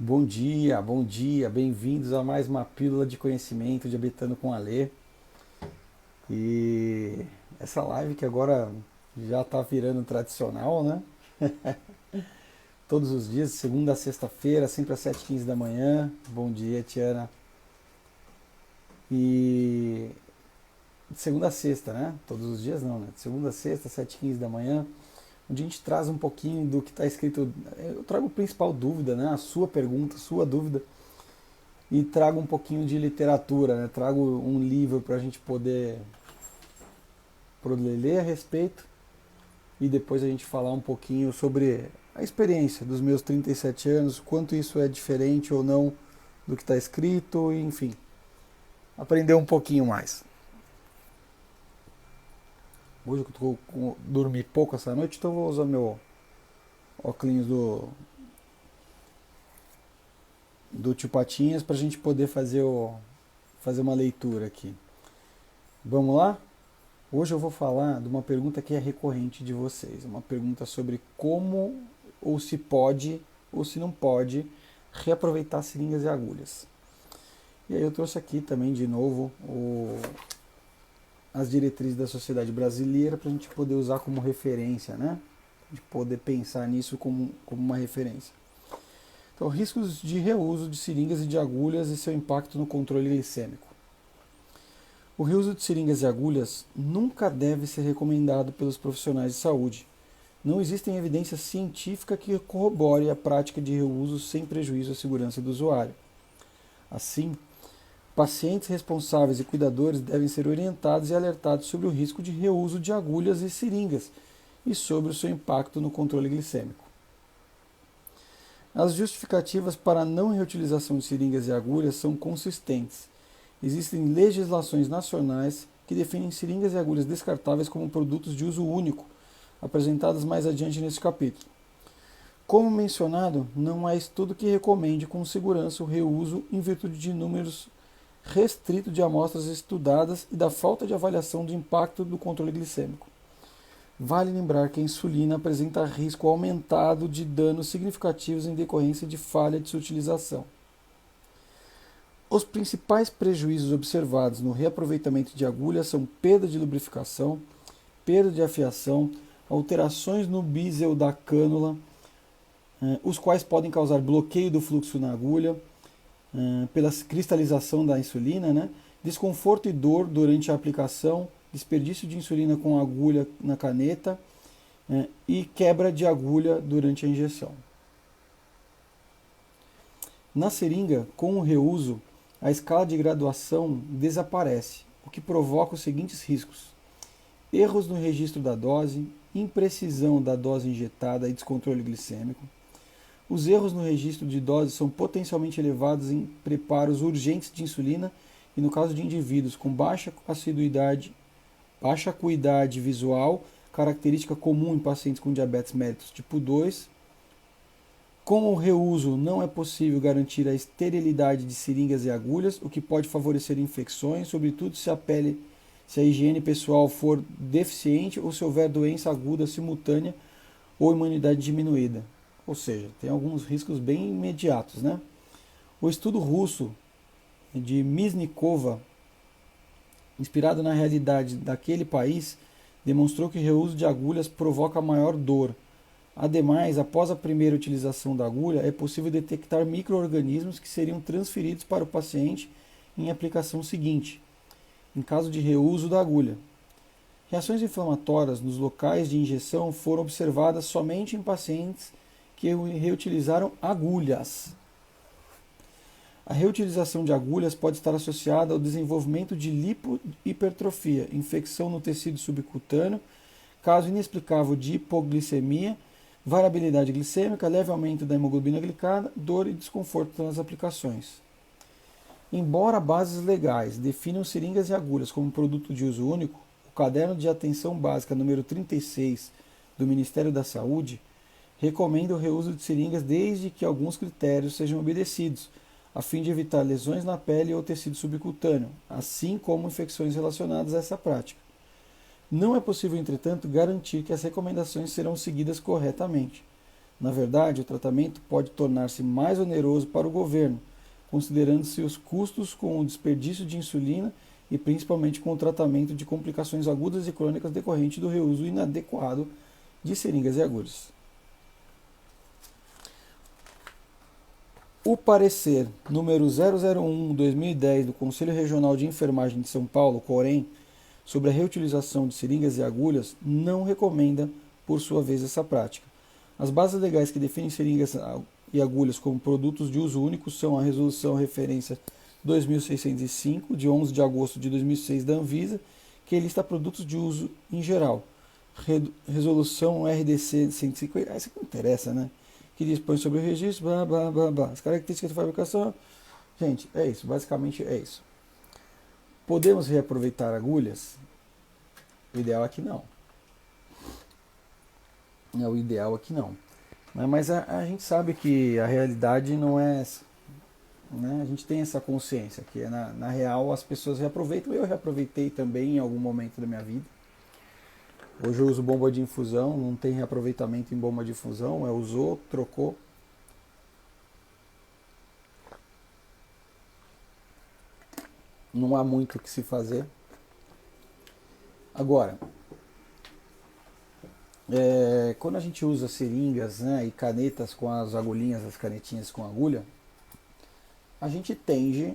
Bom dia, bem-vindos a mais uma pílula de conhecimento de Habitando com Alê. E essa live que agora já está virando tradicional, né? Todos os dias, de segunda a sexta-feira, sempre às 7h15 da manhã. Bom dia, Tiana. E de segunda a sexta, né? Todos os dias não, né? De segunda a sexta, 7h15 da manhã, onde a gente traz um pouquinho do que está escrito. Eu trago a principal dúvida, né? A sua pergunta, a sua dúvida. E trago um pouquinho de literatura, né? Trago um livro para a gente poder ler a respeito e depois a gente falar um pouquinho sobre a experiência dos meus 37 anos, quanto isso é diferente ou não do que está escrito, enfim, aprender um pouquinho mais. Hoje eu dormi pouco essa noite, então eu vou usar meu óculos do Tio Patinhas para a gente poder fazer uma leitura aqui. Vamos lá? Hoje eu vou falar de uma pergunta que é recorrente de vocês, uma pergunta sobre como ou se pode ou se não pode reaproveitar seringas e agulhas. E aí eu trouxe aqui também de novo as diretrizes da Sociedade Brasileira para a gente poder usar como referência, né? De poder pensar nisso como uma referência. Então, riscos de reuso de seringas e de agulhas e seu impacto no controle glicêmico. O reuso de seringas e agulhas nunca deve ser recomendado pelos profissionais de saúde. Não existem evidências científicas que corroborem a prática de reuso sem prejuízo à segurança do usuário. Assim, pacientes responsáveis e cuidadores devem ser orientados e alertados sobre o risco de reuso de agulhas e seringas e sobre o seu impacto no controle glicêmico. As justificativas para a não reutilização de seringas e agulhas são consistentes. Existem legislações nacionais que definem seringas e agulhas descartáveis como produtos de uso único, apresentadas mais adiante neste capítulo. Como mencionado, não há estudo que recomende com segurança o reuso em virtude de números restritos de amostras estudadas e da falta de avaliação do impacto do controle glicêmico. Vale lembrar que a insulina apresenta risco aumentado de danos significativos em decorrência de falha de sua utilização. Os principais prejuízos observados no reaproveitamento de agulhas são perda de lubrificação, perda de afiação, alterações no bisel da cânula, os quais podem causar bloqueio do fluxo na agulha, pela cristalização da insulina, né? Desconforto e dor durante a aplicação, desperdício de insulina com a agulha na caneta e quebra de agulha durante a injeção. Na seringa, com o reuso, a escala de graduação desaparece, o que provoca os seguintes riscos: erros no registro da dose, imprecisão da dose injetada e descontrole glicêmico. Os erros no registro de dose são potencialmente elevados em preparos urgentes de insulina e no caso de indivíduos com baixa assiduidade, baixa acuidade visual, característica comum em pacientes com diabetes mellitus tipo 2. Com o reuso, não é possível garantir a esterilidade de seringas e agulhas, o que pode favorecer infecções, sobretudo se a higiene pessoal for deficiente ou se houver doença aguda simultânea ou imunidade diminuída. Ou seja, tem alguns riscos bem imediatos, né? O estudo russo de Miznikova, inspirado na realidade daquele país, demonstrou que o reuso de agulhas provoca maior dor. Ademais, após a primeira utilização da agulha, é possível detectar micro-organismos que seriam transferidos para o paciente em aplicação seguinte, em caso de reuso da agulha. Reações inflamatórias nos locais de injeção foram observadas somente em pacientes que reutilizaram agulhas. A reutilização de agulhas pode estar associada ao desenvolvimento de lipohipertrofia, infecção no tecido subcutâneo, caso inexplicável de hipoglicemia, variabilidade glicêmica, leve aumento da hemoglobina glicada, dor e desconforto nas aplicações. Embora bases legais definam seringas e agulhas como produto de uso único, o Caderno de Atenção Básica número 36 do Ministério da Saúde recomenda o reuso de seringas desde que alguns critérios sejam obedecidos, a fim de evitar lesões na pele ou tecido subcutâneo, assim como infecções relacionadas a essa prática. Não é possível, entretanto, garantir que as recomendações serão seguidas corretamente. Na verdade, o tratamento pode tornar-se mais oneroso para o governo, considerando-se os custos com o desperdício de insulina e principalmente com o tratamento de complicações agudas e crônicas decorrentes do reuso inadequado de seringas e agulhas. O parecer número 001/2010 do Conselho Regional de Enfermagem de São Paulo, COREN, sobre a reutilização de seringas e agulhas, não recomenda, por sua vez, essa prática. As bases legais que definem seringas e agulhas como produtos de uso único são a Resolução Referência 2605, de 11 de agosto de 2006 da Anvisa, que lista produtos de uso em geral. Resolução RDC 150, essa que não interessa, né? Que dispõe sobre o registro, blá, blá, blá, blá. As características de fabricação. Gente, é isso, basicamente é isso. Podemos reaproveitar agulhas? O ideal é que não. O ideal é que não. Mas a gente sabe que a realidade não é essa. Né? A gente tem essa consciência, que na real as pessoas reaproveitam. Eu reaproveitei também em algum momento da minha vida. Hoje eu uso bomba de infusão, não tem reaproveitamento em bomba de infusão, usou, trocou. Não há muito o que se fazer. Agora, quando a gente usa seringas, né, e canetas com as agulhinhas, as canetinhas com agulha, a gente tende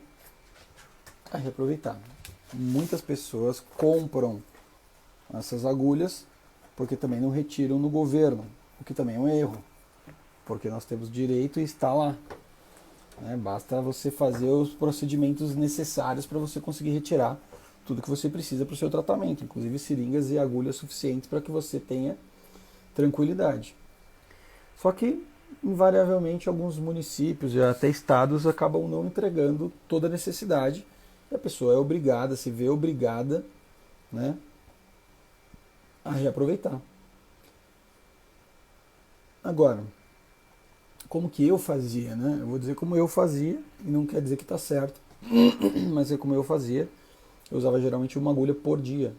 a reaproveitar. Muitas pessoas compram essas agulhas porque também não retiram no governo, o que também é um erro, porque nós temos direito e está lá. Basta você fazer os procedimentos necessários para você conseguir retirar tudo que você precisa para o seu tratamento, inclusive seringas e agulhas suficientes para que você tenha tranquilidade. Só que, invariavelmente, alguns municípios e até estados acabam não entregando toda a necessidade e a pessoa é obrigada, se vê obrigada, né, a reaproveitar. Agora, como que eu fazia, né? Eu vou dizer como eu fazia, e não quer dizer que está certo, mas é como eu fazia. Eu usava geralmente uma agulha por dia.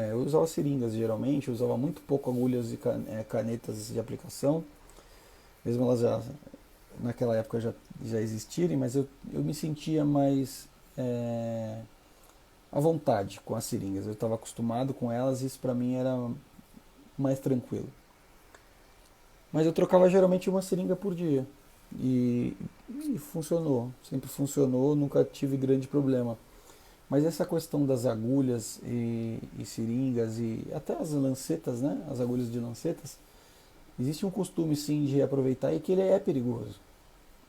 Eu usava seringas geralmente, eu usava muito pouco agulhas e canetas de aplicação, mesmo elas já naquela época já existirem, mas eu me sentia mais à vontade com as seringas. Eu estava acostumado com elas e isso para mim era mais tranquilo. Mas eu trocava geralmente uma seringa por dia e funcionou, sempre funcionou, nunca tive grande problema. Mas essa questão das agulhas e seringas e até as lancetas, né? As agulhas de lancetas, existe um costume sim de reaproveitar e que ele é perigoso.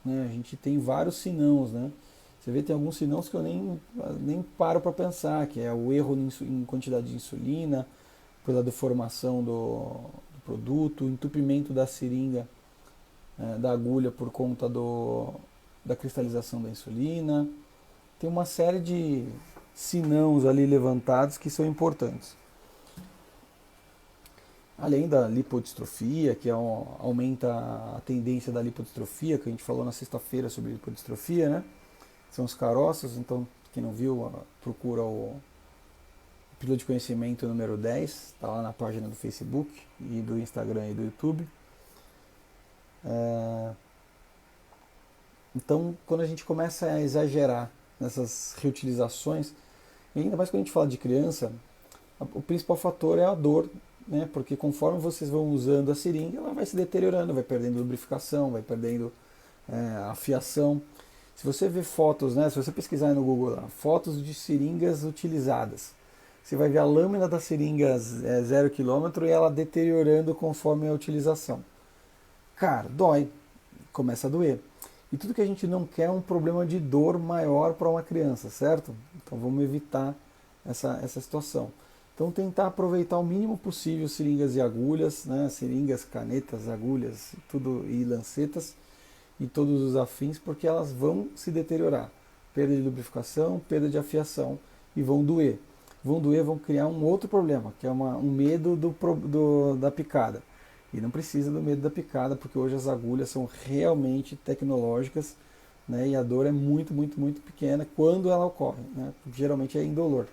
A gente tem vários sinãos, né? Você vê, tem alguns sinãos que eu nem paro para pensar, que é o erro em quantidade de insulina, pela deformação do produto, o entupimento da seringa, da agulha por conta da cristalização da insulina. Tem uma série de sinãos ali levantados que são importantes. Além da lipodistrofia, que aumenta a tendência da lipodistrofia, que a gente falou na sexta-feira sobre lipodistrofia, né? São os caroços, então quem não viu, procura o Pílula de Conhecimento número 10, está lá na página do Facebook e do Instagram e do YouTube. Então, quando a gente começa a exagerar nessas reutilizações, e ainda mais quando a gente fala de criança, o principal fator é a dor, né? Porque conforme vocês vão usando a seringa, ela vai se deteriorando, vai perdendo lubrificação, vai perdendo a fiação. Se você ver fotos, né? Se você pesquisar aí no Google lá, fotos de seringas utilizadas, você vai ver a lâmina da seringa 0 km e ela deteriorando conforme a utilização. Cara, dói, começa a doer. E tudo que a gente não quer é um problema de dor maior para uma criança, certo? Então vamos evitar essa situação. Então tentar aproveitar o mínimo possível seringas e agulhas, né? Seringas, canetas, agulhas, tudo e lancetas e todos os afins, porque elas vão se deteriorar. Perda de lubrificação, perda de afiação e vão doer. Vão criar um outro problema, que é um medo da picada. E não precisa do medo da picada, porque hoje as agulhas são realmente tecnológicas, né? E a dor é muito, muito, muito pequena quando ela ocorre, né? Geralmente é indolor.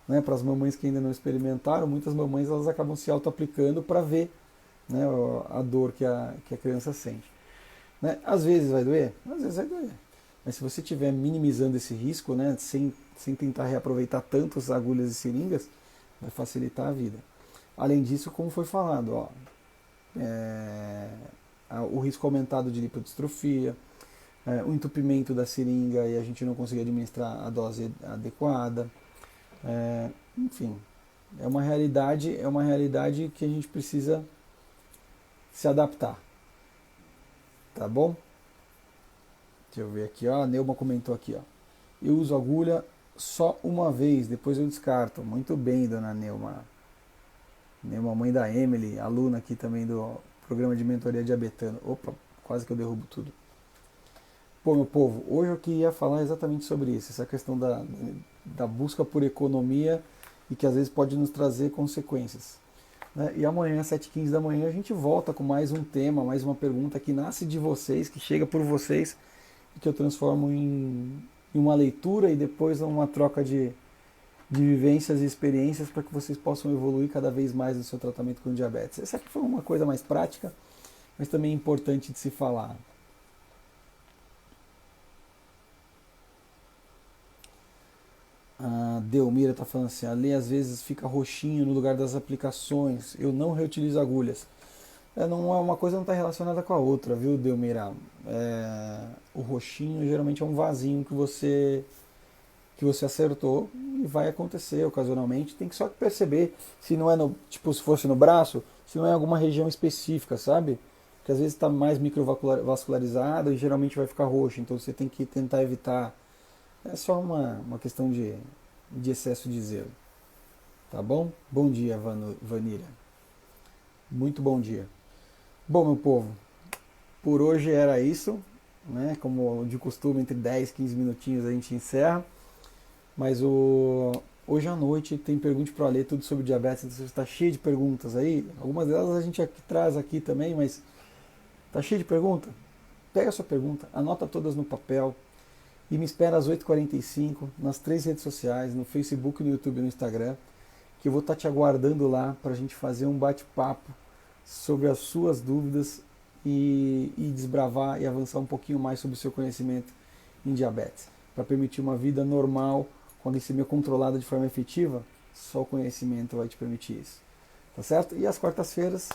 Né? Para as mamães que ainda não experimentaram, muitas mamães elas acabam se auto-aplicando para ver, né, a dor que a criança sente. Né? Às vezes vai doer? Às vezes vai doer. Mas se você estiver minimizando esse risco, né, sem tentar reaproveitar tantas agulhas e seringas, vai facilitar a vida. Além disso, como foi falado, ó, o risco aumentado de lipodistrofia, o entupimento da seringa e a gente não conseguir administrar a dose adequada, enfim, é uma realidade que a gente precisa se adaptar, tá bom? Deixa eu ver aqui, ó, a Neuma comentou aqui, ó, eu uso agulha só uma vez, depois eu descarto. Muito bem, dona Neuma. Neuma, mãe da Emily, aluna aqui também do programa de mentoria diabetano. Opa, quase que eu derrubo tudo. Pô, meu povo, hoje eu queria falar exatamente sobre isso, essa questão da busca por economia e que às vezes pode nos trazer consequências. Né? E amanhã, às 7h15 da manhã, a gente volta com mais um tema, mais uma pergunta que nasce de vocês, que chega por vocês e que eu transformo em uma leitura e depois uma troca de vivências e experiências para que vocês possam evoluir cada vez mais no seu tratamento com diabetes. Essa aqui foi uma coisa mais prática, mas também importante de se falar. A Delmira está falando assim, a lei às vezes fica roxinho no lugar das aplicações, eu não reutilizo agulhas. Não é uma coisa não está relacionada com a outra, viu, Delmira? O roxinho geralmente é um vasinho que você acertou e vai acontecer ocasionalmente. Tem que só perceber se não é se fosse no braço, se não é em alguma região específica, sabe? Porque às vezes está mais microvascularizado e geralmente vai ficar roxo, então você tem que tentar evitar. É só uma questão de excesso de zelo. Tá bom? Bom dia, Vanira. Muito bom dia. Bom, meu povo, por hoje era isso, né? Como de costume, entre 10 e 15 minutinhos a gente encerra. Mas hoje à noite tem Pergunte pro Alê, tudo sobre diabetes. Então, está cheio de perguntas aí. Algumas delas a gente traz aqui também, mas tá cheio de pergunta? Pega a sua pergunta, anota todas no papel e me espera às 8h45 nas 3 redes sociais, no Facebook, no YouTube e no Instagram, que eu vou estar te aguardando lá para a gente fazer um bate-papo sobre as suas dúvidas e desbravar e avançar um pouquinho mais sobre o seu conhecimento em diabetes, para permitir uma vida normal, com a glicemia controlada de forma efetiva. Só o conhecimento vai te permitir isso, tá certo? E às quartas-feiras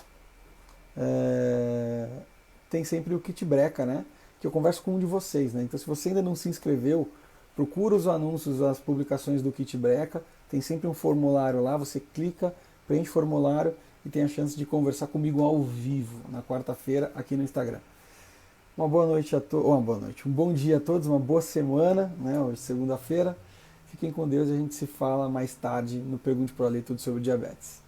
tem sempre o Kit Breca, né? Que eu converso com um de vocês, né? Então, se você ainda não se inscreveu, procura os anúncios, as publicações do Kit Breca. Tem sempre um formulário lá, você clica, preenche o formulário e tem a chance de conversar comigo ao vivo na quarta-feira aqui no Instagram. Uma boa noite a todos, um bom dia a todos, uma boa semana, né? Hoje segunda-feira. Fiquem com Deus e a gente se fala mais tarde no Pergunte pro Alê, tudo sobre diabetes.